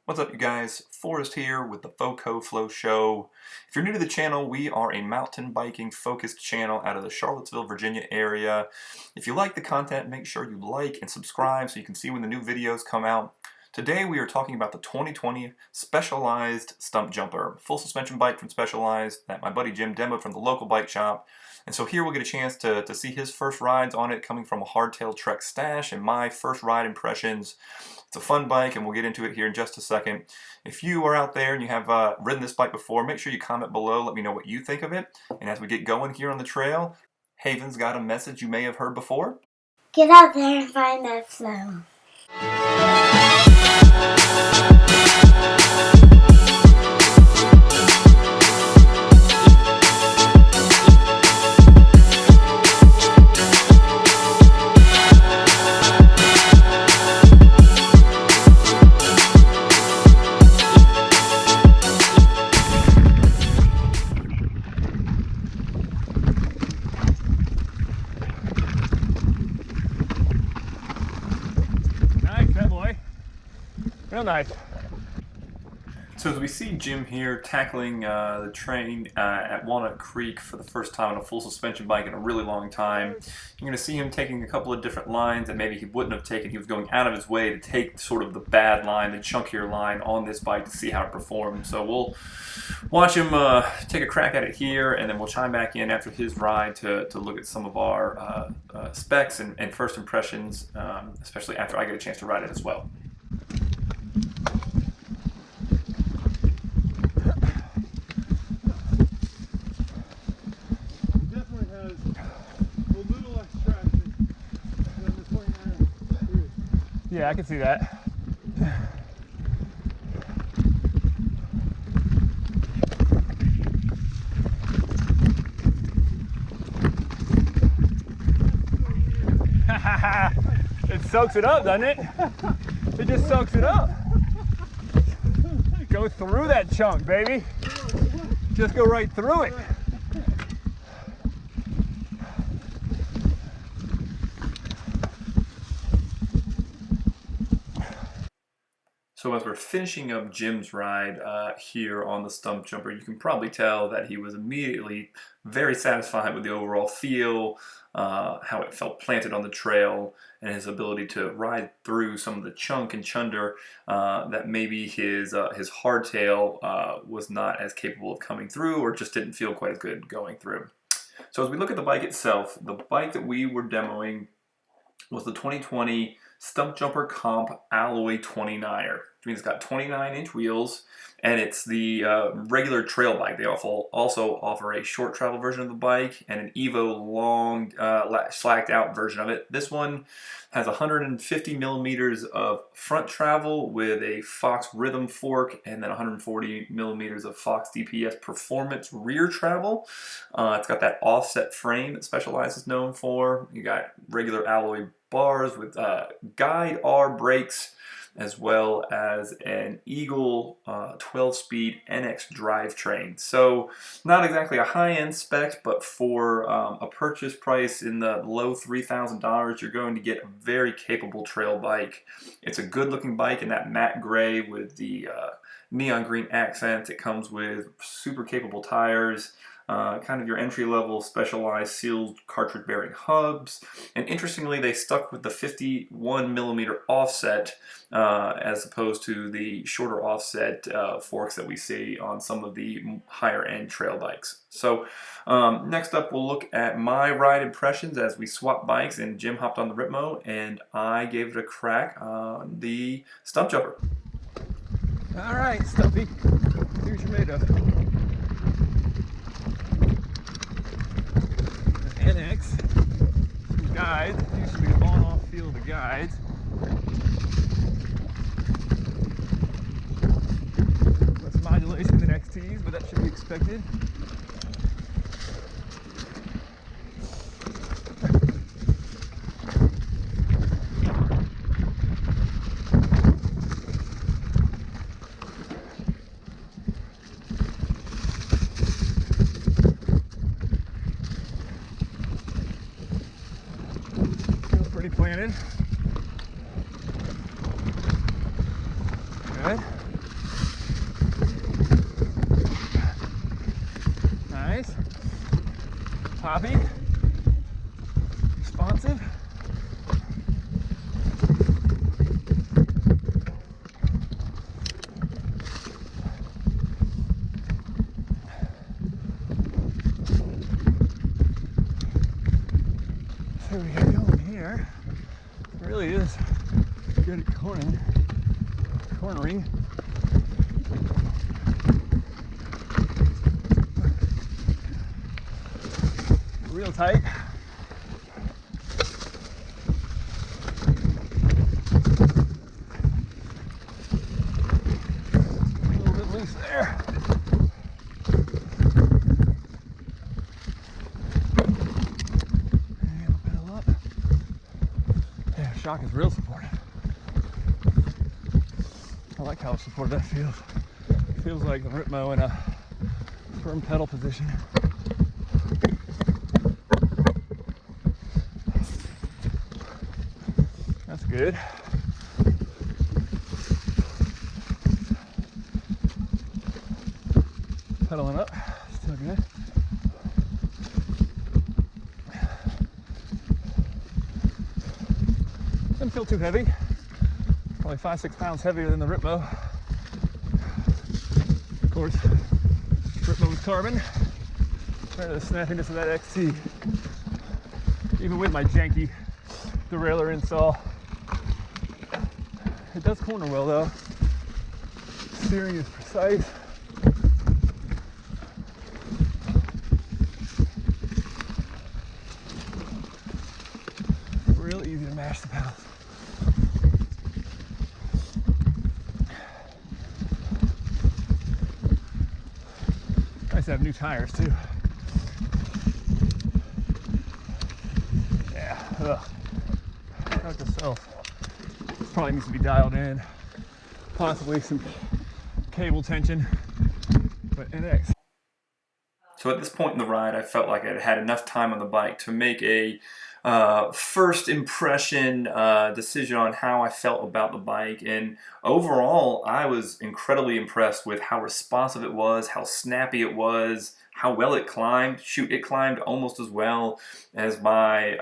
What's up, you guys? Forrest here with the FoCo Flow Show. If you're new to the channel, we are a mountain biking focused channel out of the Charlottesville, Virginia area. If you like the content, make sure you like and subscribe so you can see when the new videos come out. Today we are talking about the 2020 Specialized Stumpjumper, full suspension bike from Specialized that my buddy Jim demoed from the local bike shop. And so here we'll get a chance to see his first rides on it coming from a hardtail Trek stash and my first ride impressions. It's a fun bike and we'll get into it here in just a second. If you are out there and you have ridden this bike before, make sure you comment below, let me know what you think of it. And as we get going here on the trail, Haven's got a message you may have heard before. Get out there and find that flow. Real nice. So as we see Jim here tackling the train at Walnut Creek for the first time on a full suspension bike in a really long time, you're going to see him taking a couple of different lines that maybe he wouldn't have taken. He was going out of his way to take sort of the bad line, the chunkier line on this bike to see how it performed. So we'll watch him take a crack at it here, and then we'll chime back in after his ride to look at some of our specs and first impressions, especially after I get a chance to ride it as well. Yeah, I can see that. It soaks it up, doesn't it? It just soaks it up. Go through that chunk, baby. Just go right through it. So as we're finishing up Jim's ride here on the Stumpjumper, you can probably tell that he was immediately very satisfied with the overall feel, how it felt planted on the trail, and his ability to ride through some of the chunk and chunder that maybe his hardtail was not as capable of coming through, or just didn't feel quite as good going through. So as we look at the bike itself, the bike that we were demoing was the 2020 Stumpjumper Comp Alloy 29er. Which means it's got 29-inch wheels, and it's the regular trail bike. They also offer a short travel version of the bike and an Evo long slacked out version of it. This one has 150 millimeters of front travel with a Fox Rhythm fork, and then 140 millimeters of Fox DPS Performance rear travel. It's got that offset frame that Specialized is known for. You got regular alloy bars with guide R brakes, as well as an Eagle 12-speed NX drivetrain. So not exactly a high-end spec, but for a purchase price in the low $3,000, you're going to get a very capable trail bike. It's a good-looking bike in that matte gray with the neon green accents. It comes with super capable tires. Kind of your entry-level Specialized sealed cartridge bearing hubs, and interestingly they stuck with the 51mm offset as opposed to the shorter offset forks that we see on some of the higher end trail bikes. So next up we'll look at my ride impressions as we swap bikes, and Jim hopped on the Ripmo and I gave it a crack on the Stumpjumper. Alright, Stumpy, here's your made of. NX, some guides. Used to be the on-off feel of the guides. Less modulation than XTs, but that should be expected. Planted. Good. poppy, responsive. So we get going here. It really is good at cornering. Real tight. A little bit loose there. And pedal up. Yeah, shock is real supportive. I like how supportive that feels. It feels like the Ripmo in a firm pedal position. That's good. Pedaling up, still good. Doesn't feel too heavy. Probably 5-6 pounds heavier than the Ripmo. Of course, Ripmo with carbon. Trying to the snappiness of that XT. Even with my janky derailleur install. It does corner well though. Steering is precise. Real easy to mash the pedals. Nice to have new tires too. Yeah, ugh. Note to self. This probably needs to be dialed in. Possibly some cable tension, but NX. So at this point in the ride, I felt like I had enough time on the bike to make a first impression decision on how I felt about the bike, and overall I was incredibly impressed with how responsive it was, how snappy it was, how well it climbed. Shoot, it climbed almost as well as my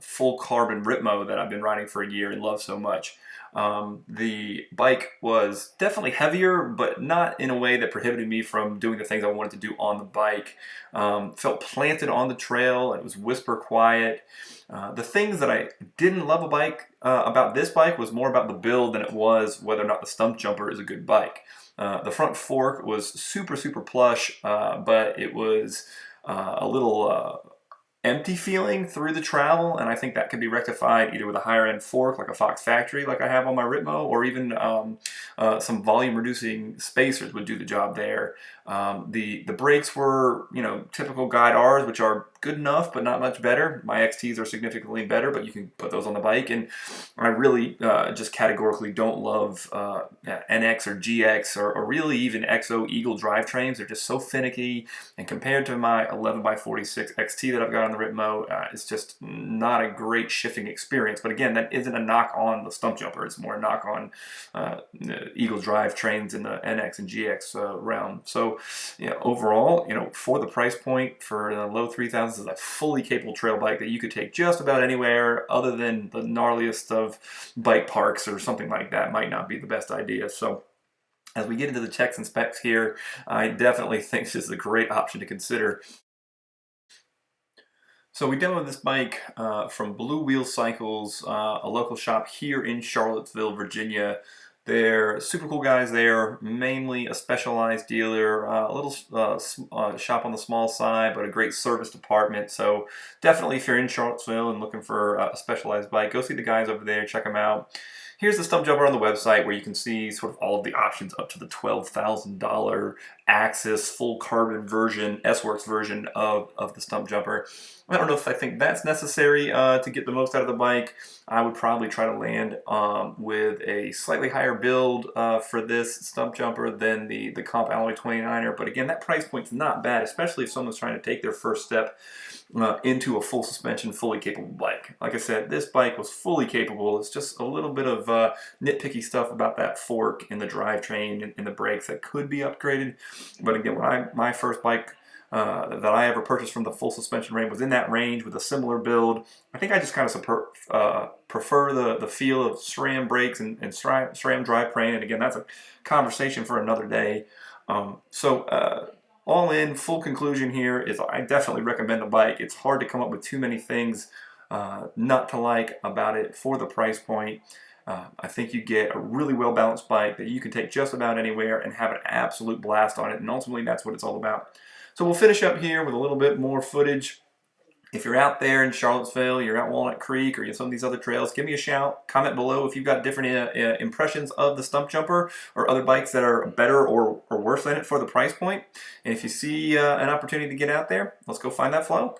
full carbon Ripmo that I've been riding for a year and love so much. The bike was definitely heavier, but not in a way that prohibited me from doing the things I wanted to do on the bike. Felt planted on the trail. It was whisper quiet. The things that I didn't love about this bike was more about the build than it was whether or not the Stumpjumper is a good bike. The front fork was super plush, but it was a little empty feeling through the travel, and I think that could be rectified either with a higher end fork like a Fox Factory like I have on my Ripmo, or even some volume reducing spacers would do the job there. The brakes were, typical Guide R's, which are good enough but not much better. My XTs are significantly better, but you can put those on the bike, and I really just categorically don't love NX or GX or really even XO Eagle drivetrains. They're just so finicky, and compared to my 11x46 XT that I've got on the Ripmo, it's just not a great shifting experience. But again, that isn't a knock on the Stumpjumper. It's more a knock on Eagle drivetrains in the NX and GX realm. So, overall, for the price point, for the low 3000s, is a fully capable trail bike that you could take just about anywhere other than the gnarliest of bike parks or something like that. Might not be the best idea. So as we get into the checks and specs here, I definitely think this is a great option to consider. So we demoed this bike from Blue Wheel Cycles, a local shop here in Charlottesville, Virginia. They're super cool guys there, mainly a Specialized dealer, a little shop on the small side, but a great service department. So definitely if you're in Charlottesville and looking for a Specialized bike, go see the guys over there, check them out. Here's the Stumpjumper on the website where you can see sort of all of the options up to the $12,000 Axis full carbon version, S-Works version of the Stumpjumper. I don't know if I think that's necessary to get the most out of the bike. I would probably try to land with a slightly higher build for this Stumpjumper than the Comp Alloy 29er. But again, that price point's not bad, especially if someone's trying to take their first step into a full suspension, fully capable bike. Like I said, this bike was fully capable. It's just a little bit of nitpicky stuff about that fork in the drivetrain and the brakes that could be upgraded. But again, when my first bike that I ever purchased from the full suspension range was in that range with a similar build. I think I just kind of prefer the feel of SRAM brakes and SRAM drivetrain, and again, that's a conversation for another day. All in, full conclusion here is I definitely recommend the bike. It's hard to come up with too many things not to like about it for the price point. I think you get a really well-balanced bike that you can take just about anywhere and have an absolute blast on it, and ultimately that's what it's all about. So we'll finish up here with a little bit more footage. If you're out there in Charlottesville, you're at Walnut Creek, or you have some of these other trails, give me a shout. Comment below if you've got different impressions of the Stumpjumper or other bikes that are better or worse than it for the price point. And if you see an opportunity to get out there, let's go find that flow.